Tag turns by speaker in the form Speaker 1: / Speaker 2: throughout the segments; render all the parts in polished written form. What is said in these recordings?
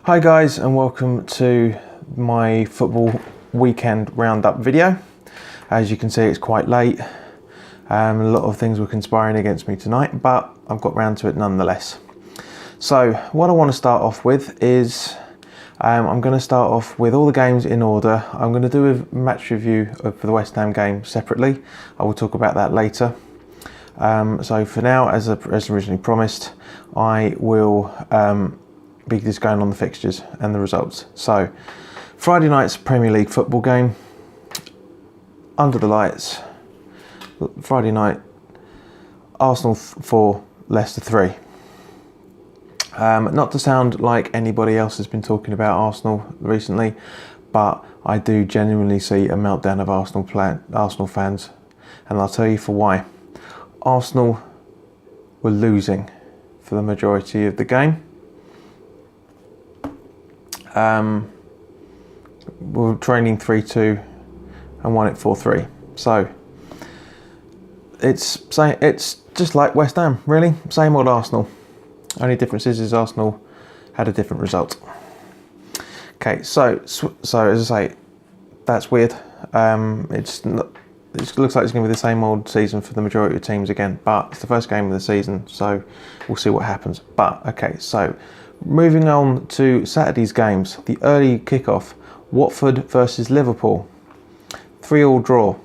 Speaker 1: Hi guys, and welcome to my football weekend roundup video. As you can see, it's quite late. A lot of things were conspiring against me tonight, but I've got round to it nonetheless. So what I want to start off with is I'm going to start off with all the games in order. I'm going to do a match review for the West Ham game separately. I will talk about that later. So for now, as originally promised, I will be just going on the fixtures and the results. So Friday night's Premier League football game, under the lights. Friday night, Arsenal 4, Leicester 3. Not to sound like anybody else has been talking about Arsenal recently, but I do genuinely see a meltdown of Arsenal fans, and I'll tell you for why. Arsenal were losing for the majority of the game. We were training 3-2 and won it 4-3. So it's just like West Ham, really. Same old Arsenal. Only difference is Arsenal had a different result. Okay, so as I say, that's weird. It looks like it's going to be the same old season for the majority of teams again, but it's the first game of the season, so we'll see what happens. But okay, so moving on to Saturday's games, the early kickoff, Watford versus Liverpool, 3-3 draw.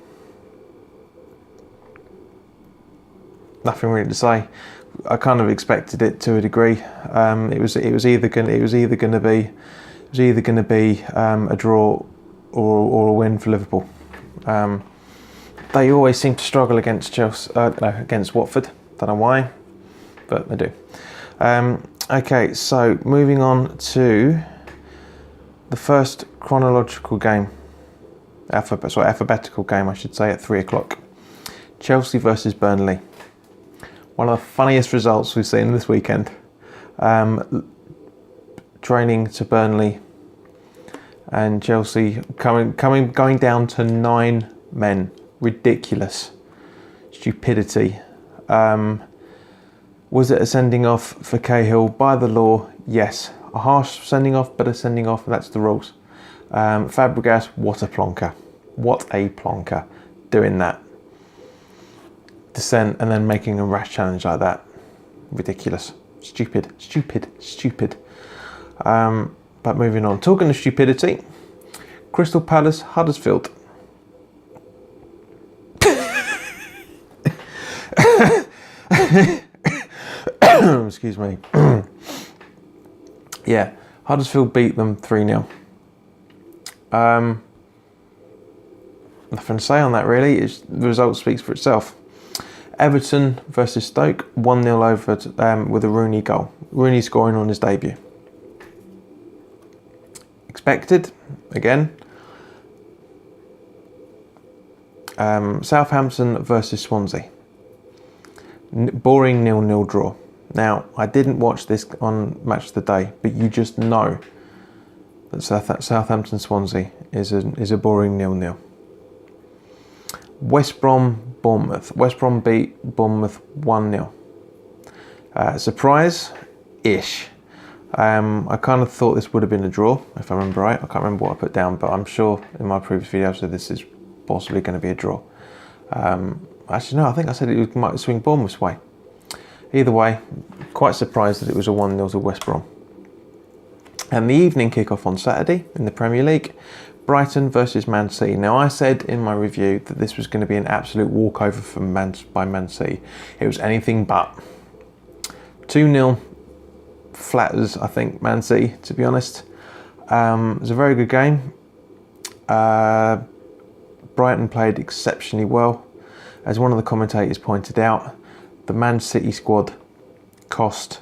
Speaker 1: Nothing really to say. I kind of expected it to a degree. It was either going to be a draw or a win for Liverpool. They always seem to struggle against against Watford. Don't know why, but they do. Okay, so moving on to the first chronological game, alphabetical game, I should say, at 3 o'clock. Chelsea versus Burnley. One of the funniest results we've seen this weekend. Training to Burnley and Chelsea going down to 9 men. Ridiculous. Stupidity. Was it a sending off for Cahill? By the law, yes. A harsh sending off, but a sending off, that's the rules. Fabregas, what a plonker. What a plonker doing that. Descent and then making a rash challenge like that. Ridiculous. Stupid. But moving on. Talking of stupidity, Crystal Palace, Huddersfield. Excuse me. Yeah, Huddersfield beat them 3-0. Nothing to say on that really. The result speaks for itself. Everton versus Stoke, 1-0 over with a Rooney goal. Rooney scoring on his debut. Expected, again. Southampton versus Swansea. Boring 0-0 draw. Now, I didn't watch this on Match of the Day, but you just know that Southampton Swansea is a boring 0-0. West Brom Bournemouth. West Brom beat Bournemouth 1-0. Surprise-ish. I kind of thought this would have been a draw, if I remember right. I can't remember what I put down, but I'm sure in my previous video I said this is possibly going to be a draw. Actually, no, I think I said it might swing Bournemouth's way. Either way, quite surprised that it was a 1-0 to West Brom. And the evening kickoff on Saturday in the Premier League, Brighton versus Man City. Now, I said in my review that this was going to be an absolute walkover by Man City. It was anything but. 2-0 flatters, I think, Man City, to be honest. It was a very good game. Brighton played exceptionally well. As one of the commentators pointed out, the Man City squad cost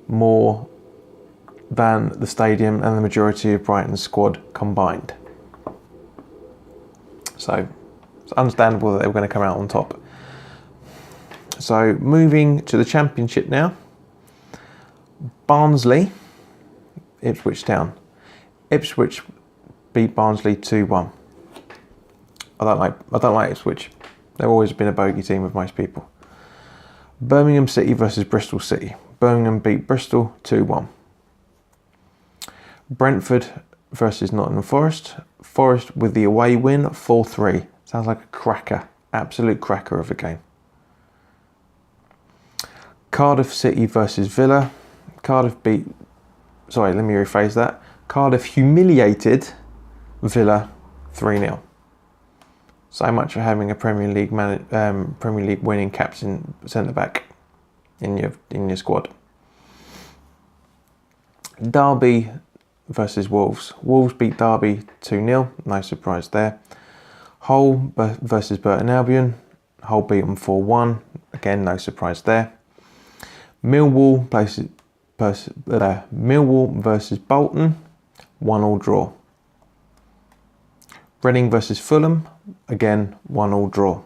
Speaker 1: more than the stadium and the majority of Brighton's squad combined. So it's understandable that they were going to come out on top. So moving to the Championship now. Barnsley, Ipswich Town. Ipswich beat Barnsley 2-1. I don't like Ipswich. They've always been a bogey team with most people. Birmingham City versus Bristol City. Birmingham beat Bristol 2-1. Brentford versus Nottingham Forest. Forest with the away win, 4-3. Sounds like a cracker, absolute cracker of a game. Cardiff City versus Villa. Cardiff humiliated Villa 3-0. So much for having a Premier League winning captain centre back in your squad. Derby versus Wolves. Wolves beat Derby 2-0. No surprise there. Hull versus Burton Albion. Hull beat them 4-1. Again, no surprise there. Millwall versus Bolton. 1-1 draw. Reading versus Fulham. Again, 1-1 draw.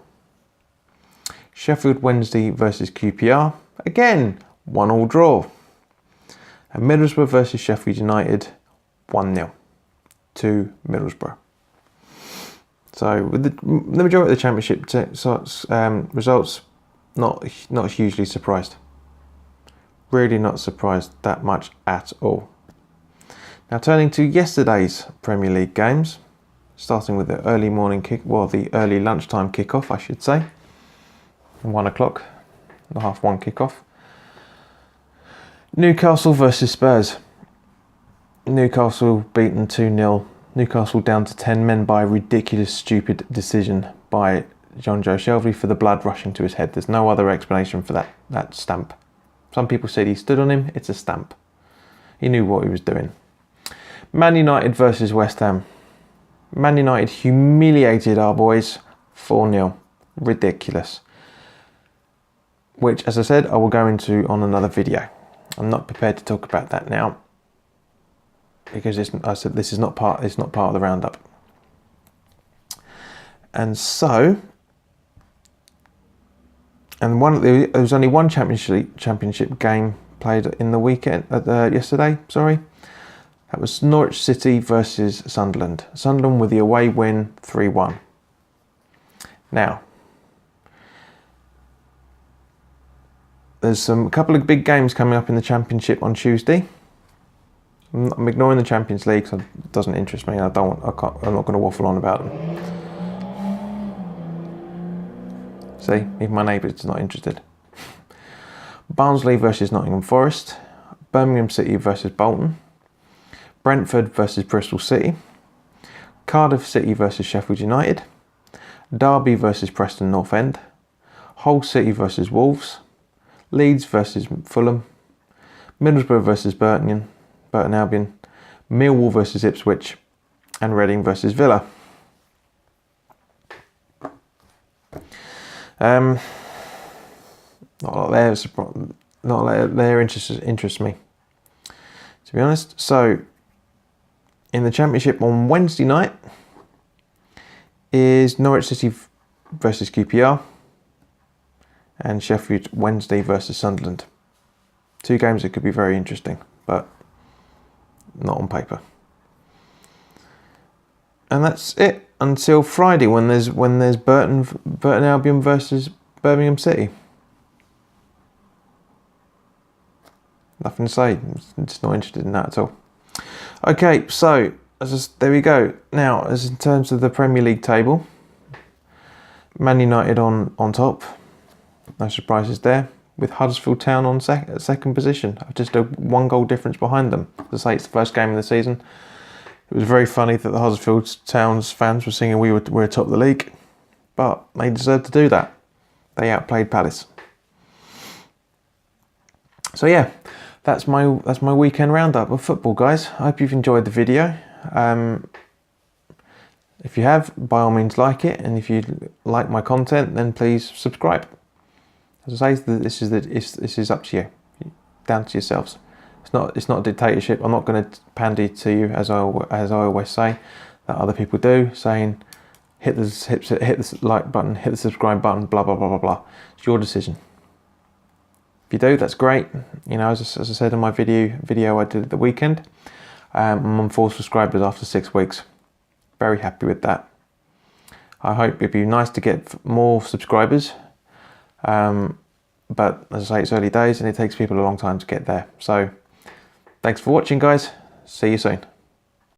Speaker 1: Sheffield Wednesday versus QPR. Again, 1-1 draw. And Middlesbrough versus Sheffield United, 1-0 to Middlesbrough. So with the majority of the championship results, not hugely surprised. Really not surprised that much at all. Now turning to yesterday's Premier League games, starting with the early lunchtime kickoff, I should say. 1 o'clock, the 1:30 kickoff. Newcastle versus Spurs. Newcastle beaten 2-0. Newcastle down to 10 men by a ridiculous, stupid decision by Jonjo Shelvey for the blood rushing to his head. There's no other explanation for that stamp. Some people said he stood on him. It's a stamp. He knew what he was doing. Man United versus West Ham. Man United humiliated our boys 4-0. Ridiculous. Which, as I said, I will go into on another video. I'm not prepared to talk about that now because this is not part of the roundup. And so, there was only one championship game played in the weekend yesterday. Sorry, that was Norwich City versus Sunderland. Sunderland with the away win 3-1. Now, there's a couple of big games coming up in the Championship on Tuesday. I'm ignoring the Champions League because it doesn't interest me. I'm not going to waffle on about them. See, even my neighbour's not interested. Barnsley versus Nottingham Forest. Birmingham City versus Bolton. Brentford versus Bristol City. Cardiff City versus Sheffield United. Derby versus Preston North End. Hull City versus Wolves. Leeds versus Fulham. Middlesbrough versus Burton Albion. Millwall versus Ipswich. And Reading versus Villa. Not a lot there interests me, to be honest. So, in the Championship on Wednesday night is Norwich City versus QPR and Sheffield Wednesday versus Sunderland. Two games that could be very interesting, but not on paper. And that's it until Friday when there's Burton Albion versus Birmingham City. Nothing to say. I'm just not interested in that at all. Okay, so there we go. Now, as in terms of the Premier League table, Man United on top. No surprises there. With Huddersfield Town on second position, just a 1 goal difference behind them. As I say, it's the first game of the season. It was very funny that the Huddersfield Town's fans were singing we're atop the league, but they deserved to do that. They outplayed Palace. So yeah, that's my weekend roundup of football, guys. I hope you've enjoyed the video. If you have, by all means like it, and if you like my content, then please subscribe. As I say, this is up to you, down to yourselves. It's not a dictatorship. I'm not going to pandy to you as I always say that other people do, saying hit the like button, hit the subscribe button, blah blah blah blah blah. It's your decision. If you do, that's great. You know, as I said in my video I did at the weekend, I'm on 4 subscribers after 6 weeks. Very happy with that. I hope it'd be nice to get more subscribers. But as I say, it's early days and it takes people a long time to get there. So thanks for watching, guys. See you soon.